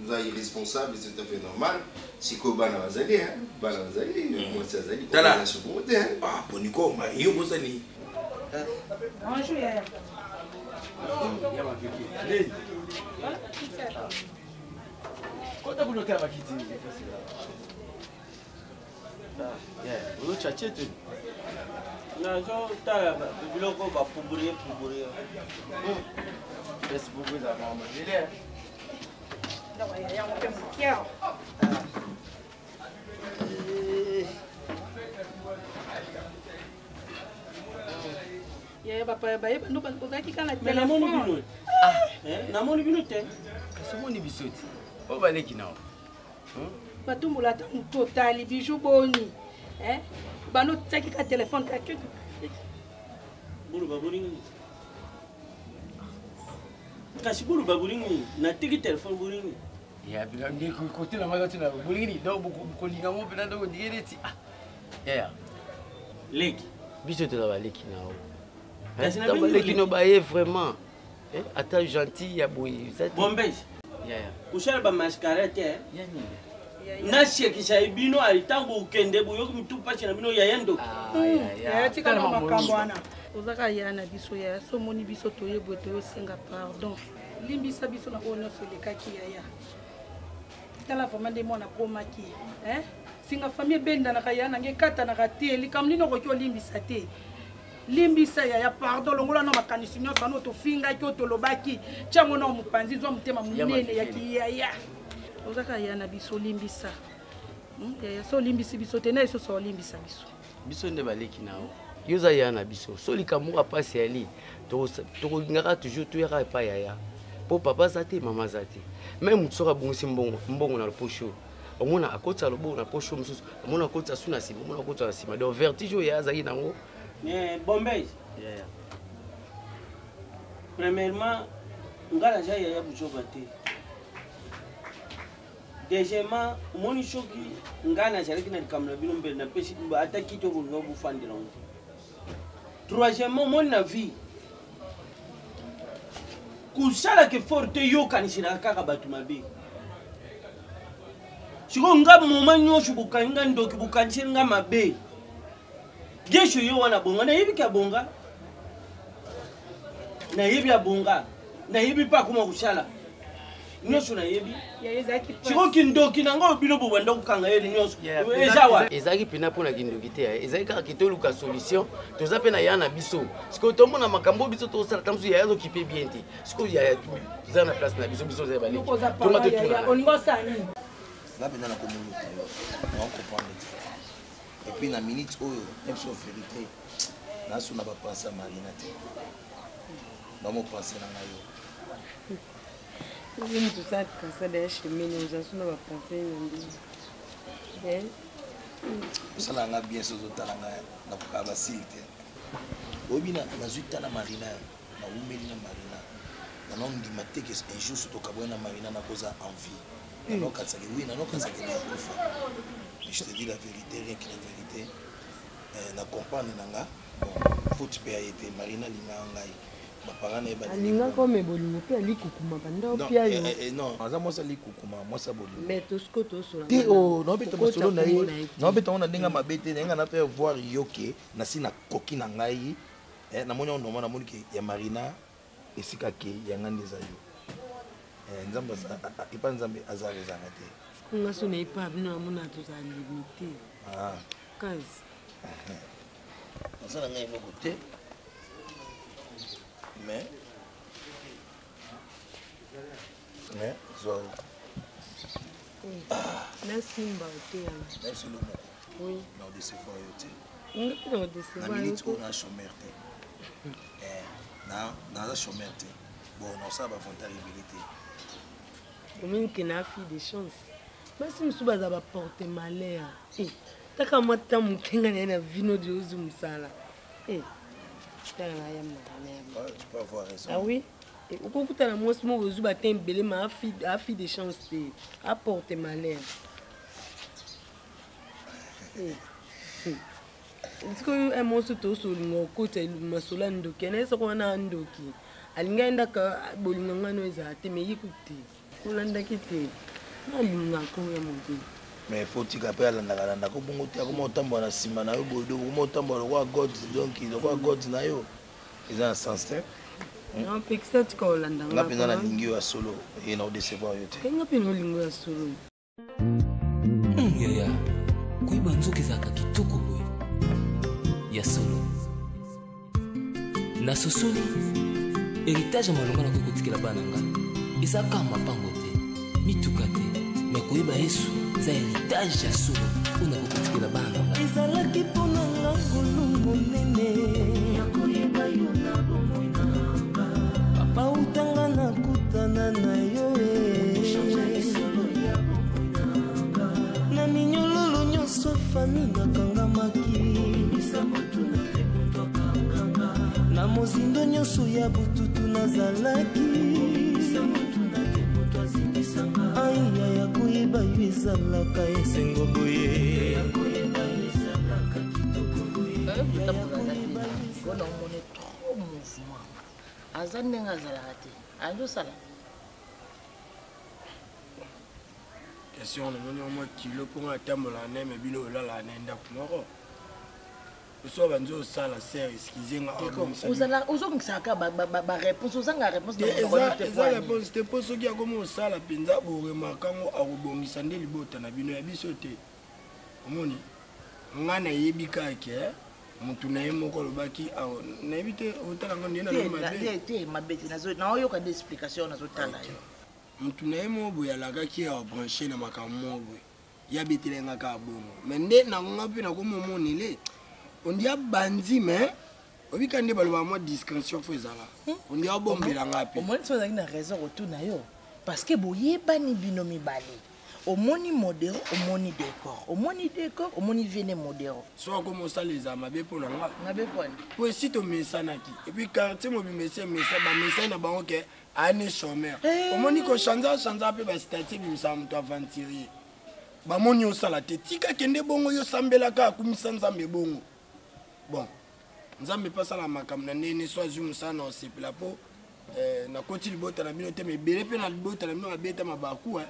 vous êtes irresponsable, c'est tout à fait normal. Si vous avez Banazali, moi c'est Zali, vous avez sur vous. Ah, Bonico, mais il y a besoin de. Bonjour, Yaya. Kota kulotea makiti. Ulo chache tu. Nazo ta biloko ba puburie. Facebook za mama. Ile. Ndawa Yaya mpe mkiao. Yaya papa ba yeba ndo bazaki kana Mais na moni bino. Na moni bino te. Kasi moni bisoti. O baleki nawo. Batumula ta totali bijou boni. Bano tsaki ka téléphone ka keke. Bulu ba boni. Kasibulu babulingi na tiki téléphone bulingi. Ya bila ndi côté la magasin na bulingi donc beaucoup linga mo pena donc direti. Ah. Ya. Leki. Biso te la baleki na o. Hein? Leki no baye vraiment. Eh, ata gentil ya boy. Bombej. Ya. Kushala ba mascarette. Ya ni. Na shekisha ibino alitangu ukende buyo kumtupa china bino ya yendo. Ya tika na makambo ana. Ozaka yana biso ya so moni biso toye bote yo senga pardon. Limbisa biso na ono solekaki ya. Tala famande mona komaki, hein? Singa famille benda na kayana nge kata na kate likamli no ko limbisa te. Limbisa ya pardon longola na makanisi nyonso no to finga ki to lobaki. Chango na mupanzi zo mutema munene ya kiyaya. Ozaka yana biso limbisa. Ya so limbisi biso te na so limbisa biso. Biso nde baleki nao. Yoza yana biso. So likamu pasi ali. To ngaka toujours to yaka pa yaya. Po papa zate mama zate. Même tsoka bungisi mbongo na pocho. Omona akotsa lobo na pocho mususu. Omona akotsa suna sima, omona akotsa sima. Donc vertige ya zaki nango. Bombay. Yeah. Premièrement, ngala jaya ya buchoka te. Deuxièmement, moni shoki ngana jariki na kamna bino mbele na pesi ata kito ko bu fandira ngo. Troisièmement, mon avis. Kusala ke forte yo kanishira kaka batu mabe. Siko nga moma nyoshu bukanga ndoki bukanchira nga mabe. Gesho yo wana bonga na yibi ka bonga. Na yibi ya bonga. Na yibi pa kuma kusala. Nyoshu na yibi. Siko kindoki nanga bino bubanda kukanga yeli nyoshu. Ezawa. Ezaki pina pona kindoki te. Ezaki kaka kitoluka solution. Toza pena yana biso. Siko tomo na makambo biso to sala tamsu ya yazo kipe bien te. Siko ya za na place na biso biso za bali. Toma to tuna. Oningo sani. Là maintenant la communauté, on comprend. Et puis la minute où même sur vérité, là on n'a pas pensé à Marina. Non, on pense à Nayo. Oui, tout ça, quand ça d'ailleurs chez nous, on n'a pas pensé à Nayo. Ça l'a bien sur le talent, na kukaba silite. Obina na zuita na Marina, na umeli na Marina. Na non di maté que un jour sur to kabona Marina na cause envie. Oui, non, quand ça oui, non, quand ça qui est mais je te dis la vérité, rien que la vérité. Na comprendre nanga, bon, faut tu peux été Marina linga ngai. Ma parents ne ba. Linga comme bolingo pe ali kukuma banda pia yo. Non, aza moi ça li kukuma, moi ça bolingo. Mais to skoto solo. Ti oh, non beta solo na ye. Non beta on a dinga mabete, nga na faire voir yoke, na si na koki na ngai. Na moni on na moni ke ya Marina esika ke ya ngande za yo. Nzamba ipa nzambe azale zangate. Nga so na ipa bino amona to za limité. Ah. Kazi. Ça ngai beaucoup te. Mais zo. Na simba te ya. Merci le mot. Oui. Non de se voir yote. Non de se voir. Na minute on a chômeur te. Na la chômeur te. Bon, non ça va faire terribilité. Même qu'il a fait des chances. Mais si nous sommes à porter malheur, t'as qu'à moi tant mon kinga n'a vino de uzum sala. Tu peux avoir raison. Ah oui. Et au coup t'as la moi ce mot uzuba t'es belé ma a fait des chances à porter malheur. Est-ce que un monstre tout sur le côté ma solando kenès qu'on a ndoki. Alinga ndaka bolinga no ezate me yikuti. Kulanda kiti. Nalinga ko ya mutu. Mais faut tu capter la ndaka ko bongo te ko motambo na sima na yo bodo ko motambo ko god donc il ko god na yo. Ils ont un sens te. Non pexet ko landa. Ngapi na lingi ya solo et na décevoir yo te. Ngapi no lingi ya solo. Ya. Kuiba nzuki zaka kitoko boy. Ya solo. Na sosoli. Héritage malonga na kokotikela bana nga ezaka mapango te mituka te me koyeba Yesu za héritage ya solo ona kokotikela bana nga ezalaki mpona nga ngolu monene ya koyeba yo na bomoi na nga papa utanga nakutana na yo na minyololo nyonso fami nakangamaki na mozindo nyonso ya bututu nazalaki kaka esengo boye mpona omone trop mouvement aza ndenge azalaka te azosala question namoni omwa kilo mpongo atambola ne me bino olala na ndako moko oso banzi osala ser eskizenga ozongisaka baréponse ozanga réponse eza réponse te mpo soki akomi osala mpenza boremakango akobongisa nde libota na bino ya biso te omoni nga nayebi kake mutu na ye moko alobaki nayebi te otala ngo ndiye mabe te naoyoka nde explication nazotala yo mutu na ye moko boye alakaki abranche na makambo moko boye yabetelengaka abongo me nde nangonga mpe nakomi omonele ondi abandi me obika nde baloba mwa discrétion fo ezala ondi abombelanga mpe omoni so ozalaki na raison kotuna yo parce que boyebani bino mibale omoni modero omoni décor omoni viene modero so akomi osala eza mabe mpona nga mabe mpona po esi tomesanaki epuis quartier mobimesi emesa bamesai na bango ke ane chômeur omoni kochanza mpe bastatue bimisaka moto aventurier bamoni osala te tika kende bongo yo sambelaka akumisa nzambe bongo bon nzambe mpe asala makambo na ndenge so azwi mosala na osepela mpo nakoti libota na bino te me ebele mpe na libota na bino babeta mabaku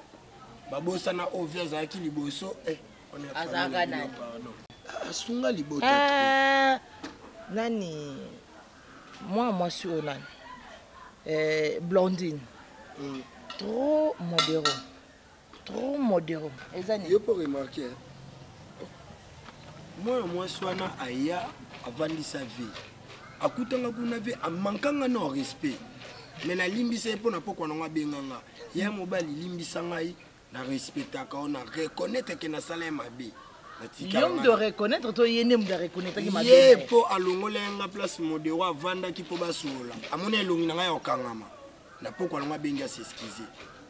babosana ovi azalaki liboso azalaka nani asunga libota nani mwasi oyo nani blondine trop modéro eza nini yo mpo remarke mwana mwasi wana aya avandisa ve akutanga kuna ve amankanga na respect me nalimbisa ye mpo na pokwa nango abenganga ya mobali limbisa ngai na respectaka o na reconnaître ke nasala ye mabe l'homme de reconnaître to ye nde muda reconnaître ki mabe ye mpo alongola yanga place modero avandaki mpo basola amoni elongi na ngai ya okangama na pokwa nango abengi aseskize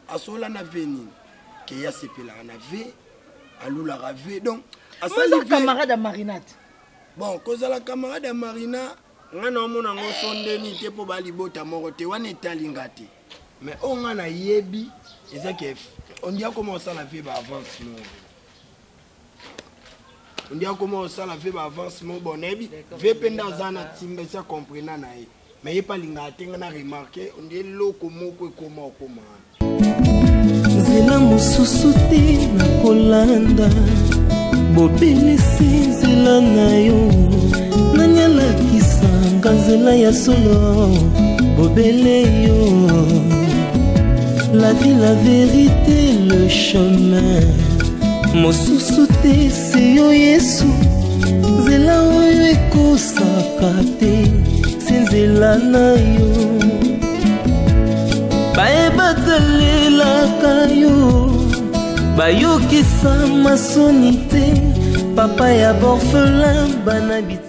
asola na ve nini ke ye asepelaka na ve alulaka ve donc asali camarade ya marinade bon kozala camarade ya marina nga na omona ngo sondeni te mpo balibota moko te wana etalinga te mais oyo nga nayebi eza ke ondi akoma osala ve baavancement ondi akoma osala ve baavancement bon nayebi ve mpe nde aza na timba esi akomprena na ye mais ye mpe alingaka te nga na remarke ondi eloko moko ekoma okoma wana nzela mosusu te nakolanda bobelisi nzela na yo nanyalakisanga nzela ya solo bobele yo la vie, la vérité, le chemin mosusu te se yo yesu nzela oyo ekosaka te se nzela na yo bayebatalelaka yo bayokisa masoni te papa ya borfelin banabita